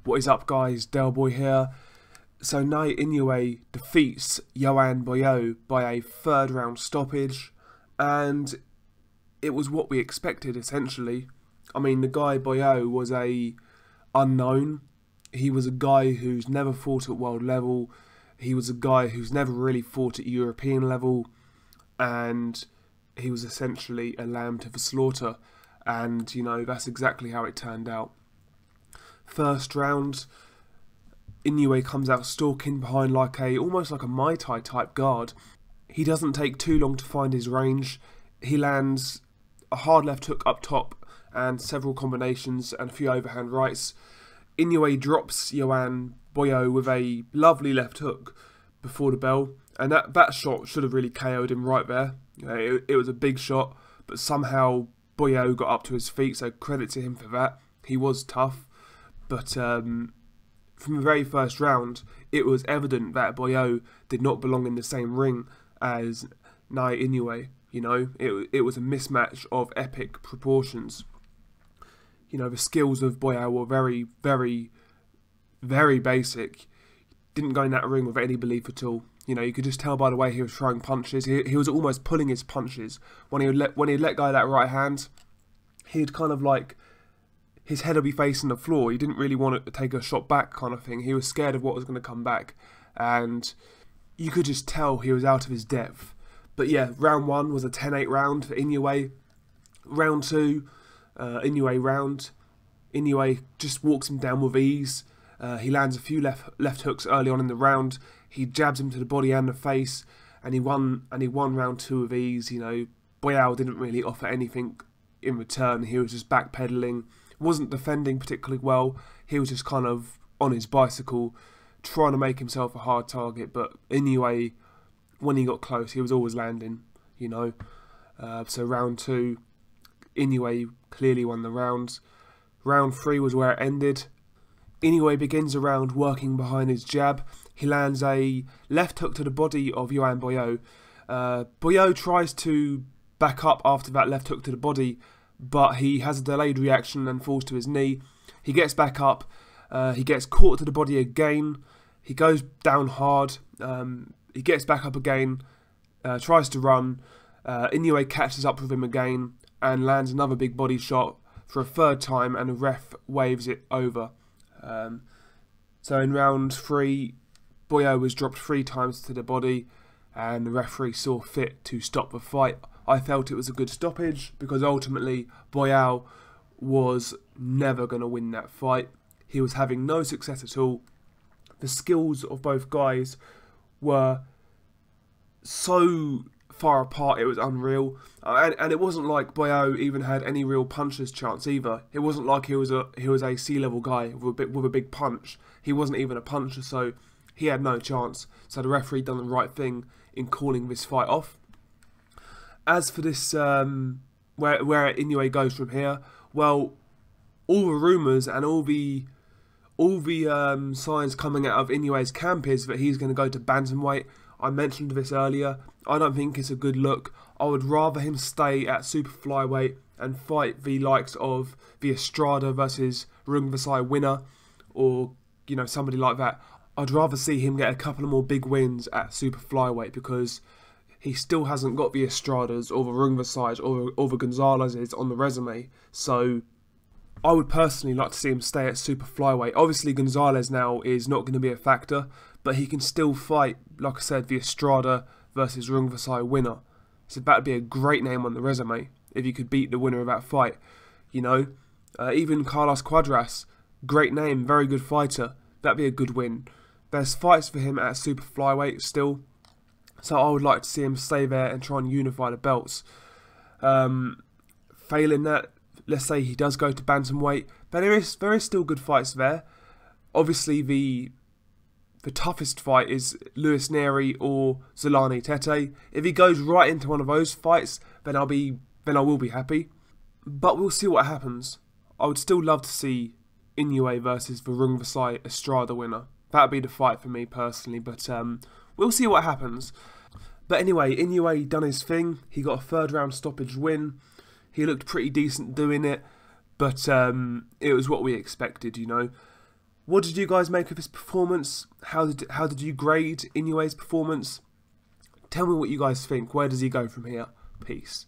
What is up, guys? Del Boy here. So Naoya Inoue defeats Yoan Boyeaux by a third round stoppage, and it was what we expected essentially. I mean, the guy Boyeaux was a unknown. He was a guy who's never fought at world level. He was a guy who's never really fought at European level, and he was essentially a lamb to the slaughter. And you know, that's exactly how it turned out. First round, Inoue comes out stalking behind almost like a Muay Thai type guard. He doesn't take too long to find his range. He lands a hard left hook up top and several combinations and a few overhand rights. Inoue drops Yoan Boyeaux with a lovely left hook before the bell, and that shot should have really KO'd him right there. You know, it was a big shot, but somehow Boyeaux got up to his feet, so credit to him for that. He was tough. But from the very first round, it was evident that Boyeaux did not belong in the same ring as Naoya Inoue. You know, it was a mismatch of epic proportions. You know, the skills of Boyeaux were very, very, very basic. Didn't go in that ring with any belief at all. You know, you could just tell by the way he was throwing punches. He was almost pulling his punches. When he'd let go of that right hand, he'd kind of like, his head would be facing the floor. He didn't really want to take a shot back kind of thing. He was scared of what was going to come back. And you could just tell he was out of his depth. But yeah, round one was a 10-8 round for Inoue. Round two, Inoue round. Inoue just walks him down with ease. He lands a few left hooks early on in the round. He jabs him to the body and the face. And he won round two with ease. You know, Boyeaux didn't really offer anything in return. He was just backpedaling. Wasn't defending particularly well. He was just kind of on his bicycle, trying to make himself a hard target. But Inoue, when he got close, he was always landing, you know. So round two, Inoue clearly won the round. Round three was where it ended. Inoue begins the round working behind his jab. He lands a left hook to the body of Yoan Boyeaux. Boyeaux tries to back up after that left hook to the body, but he has a delayed reaction and falls to his knee. He gets back up. He gets caught to the body again. He goes down hard. He gets back up again. Tries to run. Inoue catches up with him again and lands another big body shot for a third time, and the ref waves it over. So in round three, Boyeaux was dropped 3 times to the body, and the referee saw fit to stop the fight. I felt it was a good stoppage because ultimately Boyeaux was never going to win that fight. He was having no success at all. The skills of both guys were so far apart, it was unreal. And it wasn't like Boyeaux even had any real puncher's chance either. It wasn't like he was a sea-level guy with a big punch. He wasn't even a puncher, so he had no chance. So the referee done the right thing in calling this fight off. As for this, where Inoue goes from here, well, all the rumours and all the signs coming out of Inoue's camp is that he's going to go to bantamweight. I mentioned this earlier. I don't think it's a good look. I would rather him stay at super flyweight and fight the likes of the Estrada versus Rungvisai winner, or you know, somebody like that. I'd rather see him get a couple of more big wins at super flyweight because he still hasn't got the Estradas or the Rungvisais or the Gonzalez's on the resume. So I would personally like to see him stay at super flyweight. Obviously Gonzalez now is not going to be a factor, but he can still fight, like I said, the Estrada versus Rungvisai winner. So that would be a great name on the resume if you could beat the winner of that fight. You know, even Carlos Cuadras, great name, very good fighter. That'd be a good win. There's fights for him at super flyweight still. So I would like to see him stay there and try and unify the belts. Failing that, let's say he does go to bantamweight, but there is still good fights there. Obviously, the toughest fight is Luis Neri or Zolani Tete. If he goes right into one of those fights, then I will be happy. But we'll see what happens. I would still love to see Inoue versus the Rungvisai Estrada winner. That'd be the fight for me personally, but we'll see what happens. But anyway, Inoue done his thing. He got a third round stoppage win. He looked pretty decent doing it, but it was what we expected, you know. What did you guys make of his performance? How did you grade Inoue's performance? Tell me what you guys think. Where does he go from here? Peace.